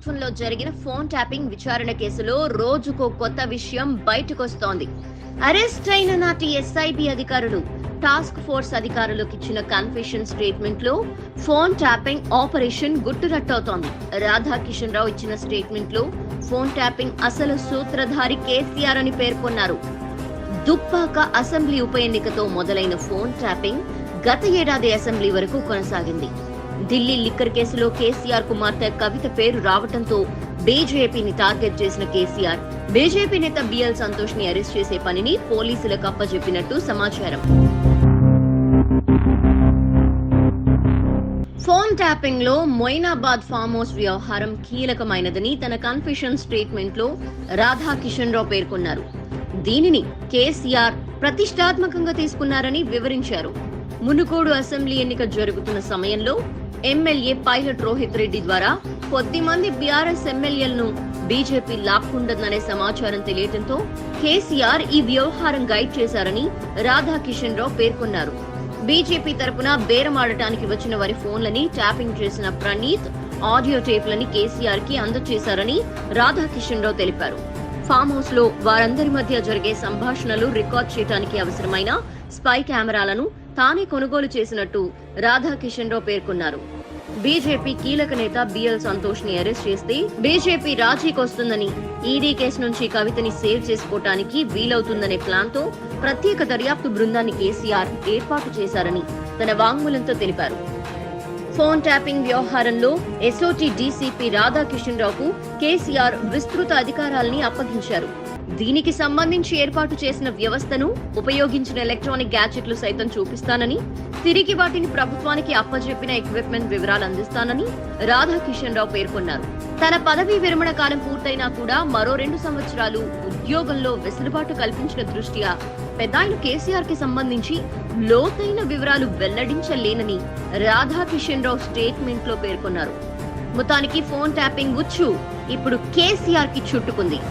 ప్రభుత్వంలో జరిగిన phone tapping విచారణ కేసులో రోజుకో కొత్త విషయం బయటకొస్తోంది. అరెస్ట్ అయిన నాటి ఎస్ఐబి అధికారులు, టాస్క్ ఫోర్స్ అధికారులకు ఇచ్చిన కన్ఫెషన్ స్టేట్మెంట్ లో ఫోన్ ట్యాపింగ్ ఆపరేషన్ గుట్టురట్టవుతోంది. రాధాకిషన్ రావు ఇచ్చిన స్టేట్మెంట్ లో ఫోన్ ట్యాపింగ్ అసలు సూత్రధారి కేసీఆర్ అని పేర్కొన్నారు. దుబ్బాక అసెంబ్లీ ఉప ఎన్నికతో మొదలైన ఫోన్ ట్యాపింగ్ గత ఏడాది అసెంబ్లీ వరకు కొనసాగింది. ఢిల్లీ లిక్కర్ కేసులో కేసీఆర్ కుమార్తె కవిత పేరు రావడంతో బీజేపీని టార్గెట్ చేసిన కేసీఆర్ బీజేపీ నేత బిఎల్ సంతోష్ ని అరెస్ట్ చేసే పనిని పోలీసులకు అప్పజెప్పినట్టు సమాచారం. ఫోన్ ట్యాపింగ్ లో మొయినాబాద్ ఫామ్ హౌస్ వ్యవహారం కీలకమైనదని తన కన్ఫెషన్ స్టేట్మెంట్ లో రాధాకిషన్ రావు పేర్కొన్నారు. దీనిని కేసీఆర్ ప్రతిష్టాత్మకంగా తీసుకున్నారని వివరించారు. మునుగోడు అసెంబ్లీ ఎన్నిక జరుగుతున్న సమయంలో ఎమ్మెల్యే పైలట్ రోహిత్ రెడ్డి ద్వారా కొద్దిమంది బీఆర్ఎస్ ఎమ్మెల్యేలను బీజేపీ లాక్కుండదనే సమాచారం తెలియటంతో కేసీఆర్ ఈ వ్యవహారం గైడ్ చేశారని రాధాకిషన్ రావు పేర్కొన్నారు. బీజేపీ తరపున బేరమాడటానికి వచ్చిన వారి ఫోన్లని ట్యాపింగ్ చేసిన ప్రణీత్ ఆడియో టేప్లని కేసీఆర్ కి అందజేశారని రాధాకిషన్ రావు తెలిపారు. ఫామ్ హౌస్ లో వారందరి మధ్య జరిగే సంభాషణలు రికార్డ్ చేయడానికి అవసరమైన స్పై కెమెరాలను తానే కొనుగోలు చేసినట్టు రాధాకిషన్ రావు పేర్కొన్నారు. బీజేపీ కీలక నేత బిఎల్ సంతోష్ ని అరెస్ట్ చేస్తే బీజేపీ రాజీకొస్తుందని, ఈడీ కేసు నుంచి కవితని సేవ్ చేసుకోవటానికి వీలవుతుందనే ప్లాన్ తో ప్రత్యేక దర్యాప్తు బృందాన్ని కేసీఆర్ ఏర్పాటు చేశారని తన వాంగ్మూలంతో తెలిపారు. ఫోన్ ట్యాపింగ్ వ్యవహారంలో ఎస్ఓటీ డీసీపీ రాధాకిషన్ రావుకు కేసీఆర్ విస్తృత అధికారాల్ని అప్పగించారు. దీనికి సంబంధించి ఏర్పాటు చేసిన వ్యవస్థను, ఉపయోగించిన ఎలక్ట్రానిక్ గ్యాడ్జెట్లు సైతం చూపిస్తానని, తిరిగి వాటిని ప్రభుత్వానికి అప్పజెప్పిన ఎక్విప్మెంట్ వివరాలు అందిస్తానని రాధాకిషన్ రావు పేర్కొన్నారు. తన పదవీ విరమణ కాలం పూర్తయినా కూడా మరో 2 సంవత్సరాలు ఉద్యోగంలో వెసులుబాటు కల్పించిన దృష్ట్యా పెద్దాయన కేసీఆర్ కి సంబంధించి లోతైన వివరాలు వెల్లడించలేనని రాధాకిషన్ రావు స్టేట్మెంట్ లో పేర్కొన్నారు. మొత్తానికి ఫోన్ ట్యాపింగ్ ఉచ్చు ఇప్పుడు కేసీఆర్ కి చుట్టుకుంది.